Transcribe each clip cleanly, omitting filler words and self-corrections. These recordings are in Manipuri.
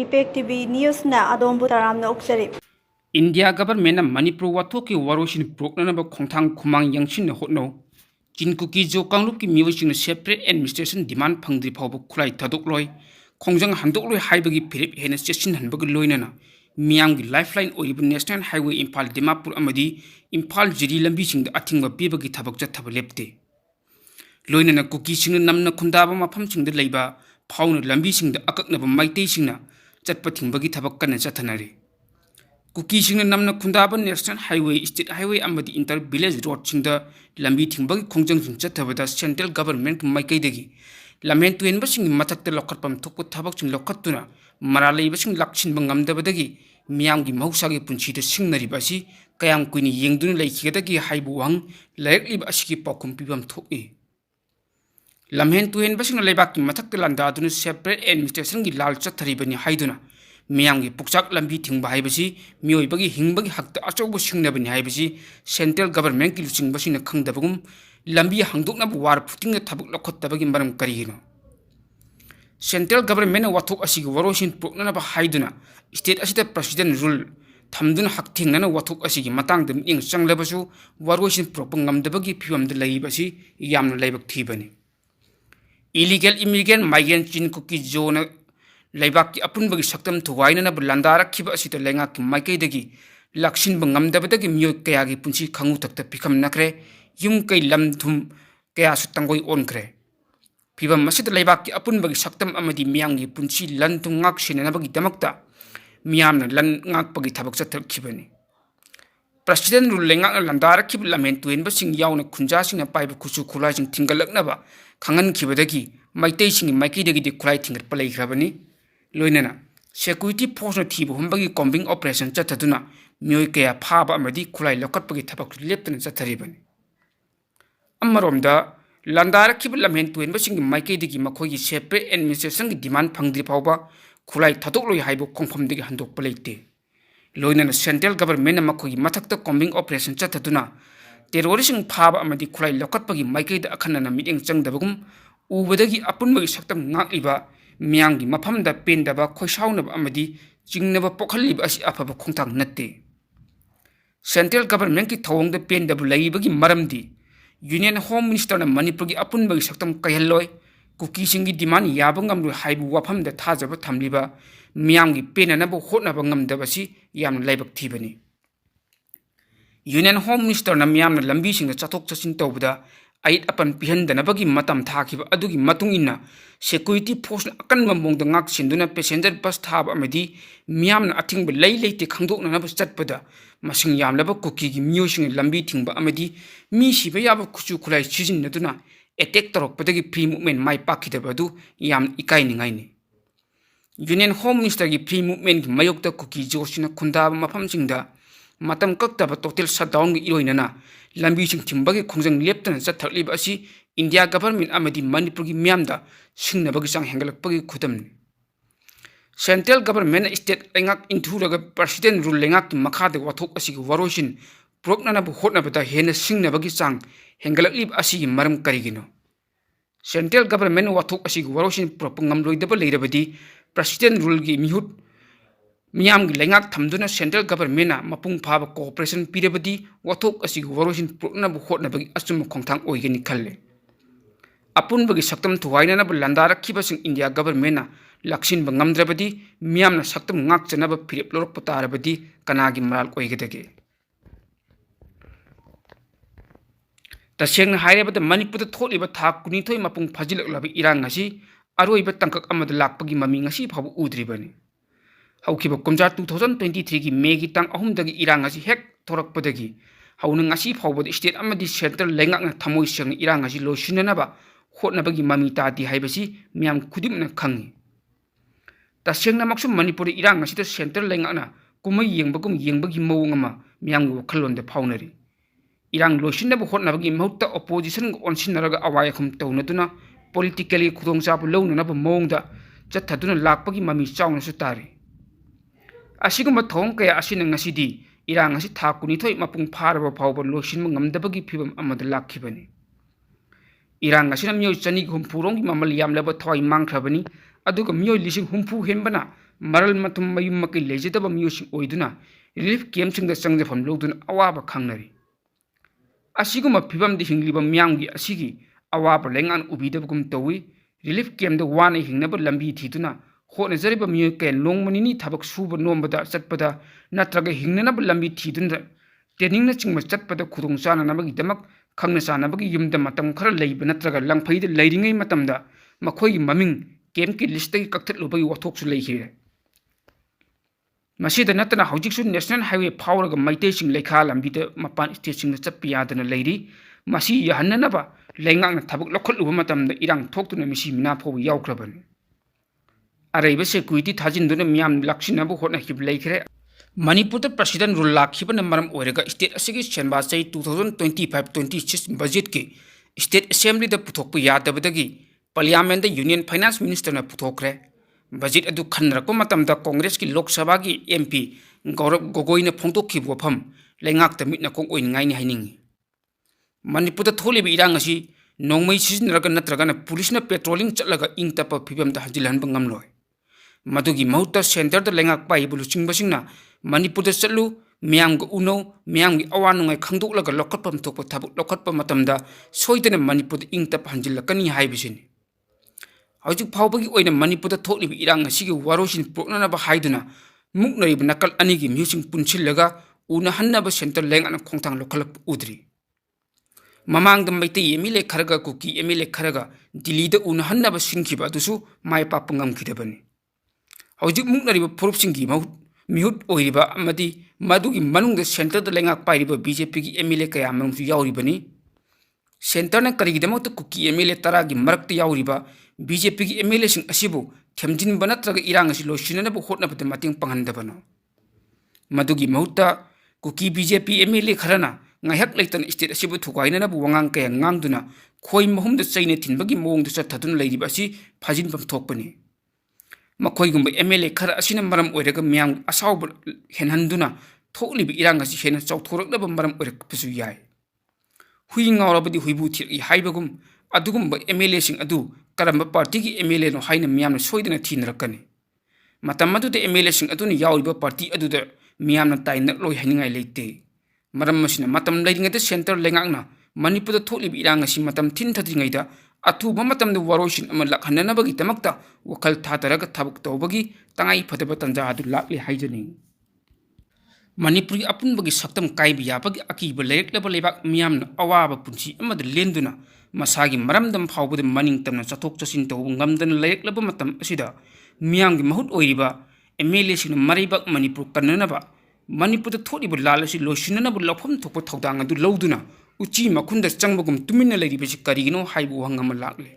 ꯏꯄꯦꯛ ꯇꯤꯚꯤ ꯅ꯭ꯌꯨꯁꯅ ꯑꯗꯣꯝꯕꯨ ꯇꯔꯥꯝꯅ ꯑꯣꯛꯆꯔꯤ꯫ India government Manipur wathok ki waroshin prokna ba khongthang khumang yangshin na hotno Jinkuki jo kanglup ki miwashin separate administration demand phangdri phawbu khulai thadok loi khongjang handok loi haibagi phirip hena chesin hanbagi loinana miyam gi lifeline orib national highway Imphal Dimapur amadi Imphal jiri lambi sing athingba pibagi thabak jathaba lepte loinana kuki sing namna khundaba mafam sing da leiba phawna lambi sing da akakna ba maitei sing na chatpa thingbagi thabak kana chathanari Kuki sing namna khundaba national highway state highway amadi inter village road sing da lambi thingbagi khongjang sing chathabada central government maikai degi lamen tuenba sing mathakta lokhatpam thokpu thabak sing lokhattuna maralei basing laksin bangamdabadagi miyamgi mausagi punchida singnari basi kayam kuini yengdun laikhigadagi haibu wang layak liba asiki pakum pibam thoki lamhen tuen basing leibaki mathakta landa aduna separate administration gi lal chatharibani haiduna miyamgi pukchak lambi thingba haibasi miyoibagi hingbagi hakta achobu singnabani haibasi central government ki luching basina khangdabagum lambi hangdokna war putinga thabuk lokhattabagi maram karigino Central government wathok asigi waroshin prokna ba haiduna state asida president rule thamduna hakthing nana wathok asigi matang dum ing changlabasu waroshin propangam dabagi phiwam de laibasi yamna laibak thibani illegal immigrant migrant chin kuki zona laibak ki apun bagi saktam thuwaina na landara khiba asita lenga ki maikai dagi laksin bangam dabadagi myoy kaya gi punchi khangu takta pikham nakre yum kai lam thum kaya sutangoi on kre Pibam masid laibak ki apun bagi saktam amadi miyamgi punchi lan tung ngak sinana bagi damakta miyamna lan ngak bagi thabak chathak khibani President rule lengak na landara khib lamen tuen ba sing yauna khunja sing na paiba khusu khulai sing thingalak na ba khangan khibadagi maitei sing maiki dagi di khulai thingat palai khrabani loinana security force na thibu humbagi combing operation chathaduna myoy kaya phaba amadi khulai lokat bagi thabak leptana chatharibani Ammaromda Landara kib lamen tuen ba sing maike digi makhoi gi separate administration gi demand phangdri phawba khulai thadok loi haibo khongpham digi handok paleite loina central government makhoi gi mathakta combing operation chathaduna terrorism phaba amadi khulai lokat pagi maike da akhana na meeting changdabagum ubadagi apun bagi saktam ngakiba miyang gi mafam da pendaba khoisauna amadi jingnaba pokhalliba asi afaba khongthang natte central government ki thawong da pendabu laibagi maramdi Union Home Minister na Manipur gi apun bagi saktam kayhalloy kuki singi demand yabangam ru haibu wafam da thajaba thamliba miyam gi penana bo hotna bangam da basi yam laibak thibani Union Home Minister na miyam na lambi sing chathok chachin tawbada ait apan pihandana bagi matam thakiba adugi matung inna security force akan mamong da ngak sinduna passenger bus thaba amadi miyam na athing ba lei leite khangdok na ba chatpada masing yam laba kuki gi myo sing lambi thingba amadi mi siba yaba khuchu khulai chijin naduna attack torok padagi free movement mai pakida badu yam ikai ningai ni Union Home Minister gi free movement gi mayokta kuki joshina khunda mafam singda matam kakta ba total shutdown gi iroinana lambi sing thimbagi khongjang leptana chathakliba asi India government amadi Manipur gi miyamda singnabagi sang hengalakpagi khudam Central government state lengak inturaga president rule lengak ki makhade wathok asigi waroshin proknana bu hotna bata hena singnabagi sang hengalakliba asigi maram karigino Central government wathok asigi waroshin propangam loidaba leirabadi president rule gi mihut miyam gi lengak thamduna central government na mapung phaba cooperation pirabadi wathok asigi waroshin prokna bu hotna bagi asum khongthang oigani khalle apun bagi saktam thuwaina na landara khibasing India government na laksin bangamdrabadi miyam na saktam ngak chanaba phirip lorok patarabadi kanagi maral oigedage taseng hairabada Manipur da tholiba thak kuni thoi mapung phajilaklabi irang asi aroiba tangkak amada lakpagi mami ngasi phabu udribani haukiba kumja 2023 gi May gi tang ahum dagi irang asi hek thorakpadagi hauna ngasi phawbada state amadi central lengak na thamoi seng irang asi losinanaba hotnabagi mami tati haibasi miyam khudimna khangi tasengna maksum Manipur irang asi central lengak na kumai yengbagi mawung ama miyam gi wakhalonde phaunari irang losinnabu hotnabagi mahutta opposition onsinaraga awaya khum tawnaduna politically khudongchabu lawnanaba mawungda chathaduna lakpagi mami chawna su tari asiguma thong kaya asina ngasidi irang asi thakuni thoi mapung pharaba phawba losinma ngamdabagi phibam amada lakhibani irang asina myo chani humphurong gi mamal yamlaba thoi mangkhrabani aduga myo lising humpu hembana maral matum mayum makai lejadaba miyosing oiduna relief camp changjafam loduna awaba khangnari asiguma phibam de hingliba miyamgi asigi awaba lengan ubidabgum tawi relief camp da wana hingnaba lambi thiduna hona jariba miyo ke longmanini thabak suba nombada chatpada natraga hingnanaba lambi thiduna training na chingma chatpada khudong chana nabagi damak khangna chana bagi yumda matam khara leiba natraga langphai de leiringai matamda makhoi maming camp ki list gi kaktat lobagi wathok su leihire masida natana hojik su national highway power ga maite sing lekha lambi de mapan state sing chappi yadana leiri masi yahanna ba lengang na thabak lokhot luba matamda irang thoktuna misi mina pho yawkraban araiba security thajinduna miyam laksinabu hotna hib leikhere Manipur the president rule lakhiba maram oirega state asigi chenba chai 2025-26 budget ki state assembly da puthokpu yadabadagi parliament da union finance minister na puthokre budget adu khanrakpa matamda congress ki lok sabha ki mp Gaurav Gogoi na phongtokhi wafam lengak ta mitna kong oin ngai ni hainingi Manipur da tholi bi irang asi nongmai sisinraga natraga na police na patrolling chatlaga ingtapa phibam da hajilhan bangam loi madugi mahuta center da lengak pai bulu chingbasingna Manipur da chatlu miyam ga uno miyam gi awanungai khangdoklaga lokhatpam thokpa thabuk lokhatpa matamda soidana Manipur da ingtapa hanjilakani haibisini hojik phawbagi oina Manipur da thoklibi irang asigi warosin proknana ba haiduna muknariba nakal anigi musing punchillaga una hannaba center lengana khongthang lokhalak udri mamang da maite emile kharaga kuki emile kharaga Delhi da una hannaba singkhiba adusu mai papangam khidabani hojik muknariba phurupsingi mihut oiriba amadi madugi manungda center da lengak pairiba BJP gi emile kaya manungsu yauribani center na karigidamota kuki emile taragi marakta yauriba BJP gi emile sing asibu themjinba natraga irang asi losinanabu hotnabada mating panghandabano madugi mahuta kuki BJP emile kharana ngahak leitan state asibu thukainanabu wangang kaya ngangduna khoi mahumda chaina thinbagi mawongda chathadun leiriba asi phajinbam thokpani makoigumba MLA khara asina maram oiraga miyang asawba henhanduna thoklibi irang asi hena chawthoraknaba maram oirakpasu yai hui ngawrabadi huibu thiri haibagum adugumba MLA sing adu karamba party gi MLA no haina miyamna soidana thinrakani matam adu de MLA sing aduna yawriba party adu da miyamna taina loi haningai leite maram masina matam leiringa de center lengakna Manipur da thoklibi irang asi matam thin thadringai da athuba matamda warosin ama lakhananabagi tamakta wakal thataraga thabuk tawbagi tangai phadaba tanja adu lakli haijani Manipuri apunbagi saktam kaibi yabagi akiba lereklaba lebak miyamna awaba punchi amada lenduna masagi maramdam phawbada maning tamna chathok chasin tawbu ngamdana lereklaba matam asida miyamgi mahut oiriba MLA sina maribak Manipur kannanaba Manipur da tholiba lalasi losinanabu lafam thokpa thaudang adu loduna uchi makunda changbagum tumina leiribasi karigino haibu hangama lakle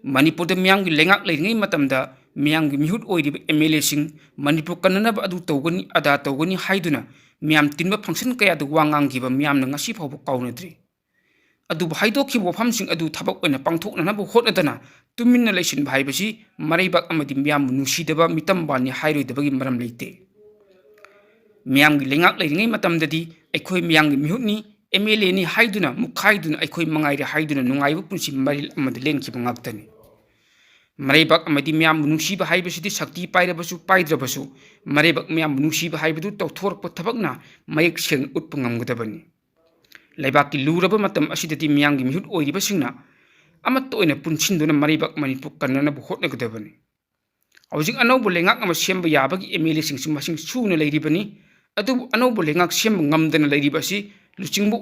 Manipur da miyamgi lengak leiringai matamda miyamgi mihut oiriba MLA sing Manipur kannanaba adu tawgani ada tawgani haiduna miyam tinba function kaya da wangangiba miyamna ngasi phawbu kaunadri adu haidokhi wafam sing adu thabak oina pangthoknanabu hotnadana tumina leisin bhaibasi maraibak amadi miyam nusidaba mitambani hairoidabagi maram leite miyamgi lengak leiringai matamdadi aikhoi miyamgi mihutni MLA ni haiduna mukhaiduna aikhoi mangaire haiduna nungaiba punsi maril amada lenkhiba ngaktani maraibak amadi miyam nungsiba haibasidi sakti pairabasu paidrabasu maraibak miyam nungsiba haibadu tawthorkpa thabakna mayek seng utpa ngamgadabani laibaki luraba matam asidati miyamgi mihut oiribasingna amat oina punchinduna maraibak Manipur kannanabu hotnagadabani hojik anaubu lengak ama semba yabagi MLA singsi masing suna leiribani adu anaubu lengak semba ngamdana leiribasi luchingbu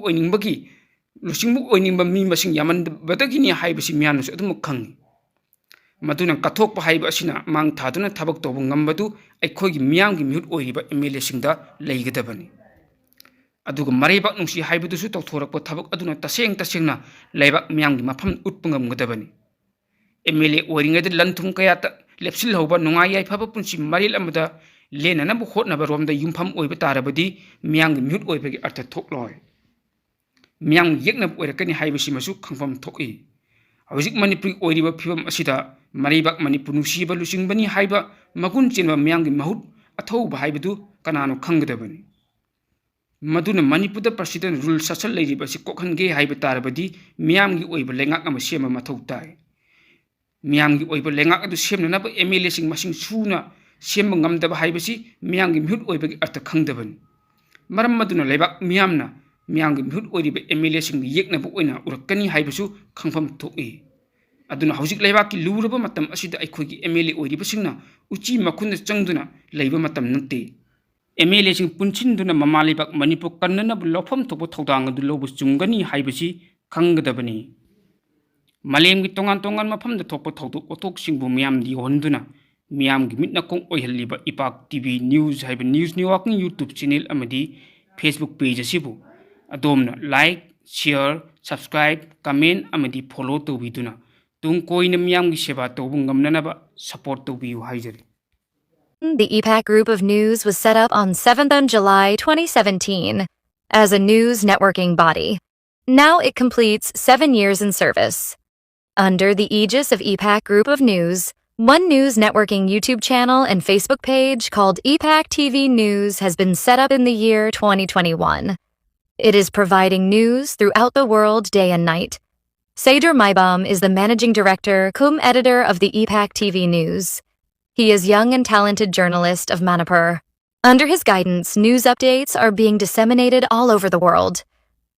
oiningba mi masing yamanbadagini haibasi miyamnasu adum khangi maduna kathokpa haiba asina mang thaduna thabak tawbu ngambadu aikhoigi miyamgi mihut oiriba MLA singda leigadabani aduga maraibak nungsi haibadusu tawthorakpa thabak aduna tasengna laibak miyamgi mafam utpa ngamgadabani MLA oiringada lanthum kayata lepsil hauba nungai yaifaba punsi maril amada lenanabu hotnaba romda yumpham oiba tarabadi miyamgi mihut oibagi artha thokloi miyam yekna oirakani haibasi masu khangfam thoki hojik Manipuri oiriba phibam asida maribak Manipur nusiba lusingbani haiba magun chenba miyamgi mahut athauba haibadu kanano khanggadabani maduna Manipur da president rule sasal leiribasi kokhange haiba tarabadi miyamgi oiba lengak ama sema mathau tai miyamgi oiba lengak adu semnanaba MLA sing masing suna ꯁꯦꯝꯕ ꯉꯝꯗꯕ ꯍꯥꯏꯕꯁꯤ ꯃꯤꯌꯥꯝꯒꯤ ꯃꯤꯍꯨꯠ ꯑꯣꯏꯕꯒꯤ ꯑꯔꯊ ꯈꯪꯗꯕꯅꯤ ꯃꯔꯝ ꯑꯗꯨꯅ ꯂꯩꯕꯥꯛ ꯃꯤꯌꯥꯝꯅ ꯃꯤꯌꯥꯝꯒꯤ ꯃꯤꯍꯨꯠ ꯑꯣꯏꯔꯤꯕ MLAꯁꯤꯡꯒ ꯌꯦꯛꯅꯕ ꯑꯣꯏꯅ ꯎꯔꯛꯀꯅꯤ ꯍꯥꯏꯕꯁꯨ ꯈꯪꯐꯝ ꯊꯣꯛꯏ aduna hauzik leibaki luraba matam asida aikhogi MLA oiribasingna uchi makhunna changduna leiba matam nante MLA sing punchinduna mamalibak manipur kannana lofam thobo thodang adu lobu chungani haibasi khanggadabani malemgi tongan tongan mafamda thokpa thodok othok singbu miyam di honduna miyamgi mitna kong oihaliba ipak TV news haiba news networking YouTube channel amadi Facebook page asibu adomna like share subscribe comment amadi follow tobiduna tung koina miyamgi seba tobu ngamnanaba support tobiyu haijari. The EPAC Group of News was set up on 7th of July 2017 as a news networking body. Now it completes 7 years in service. Under the aegis of EPAC Group of News, one news networking YouTube channel and Facebook page called EPAC TV News has been set up in the year 2021. It is providing news throughout the world day and night. Saidur Maibam is the managing director cum editor of the EPAC TV News. He is young and talented journalist of Manipur. Under his guidance, news updates are being disseminated all over the world.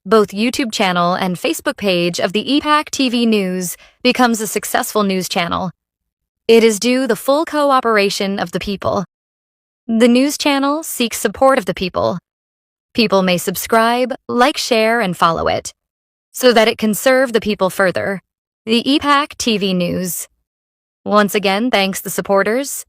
Both YouTube channel and Facebook page of the EPAC TV News becomes a successful news channel. It is due the full cooperation of the people. The news channel seeks support of the people. People may subscribe, like, share, and follow it, so that it can serve the people further. The EPAC TV News. Once again, thanks the supporters.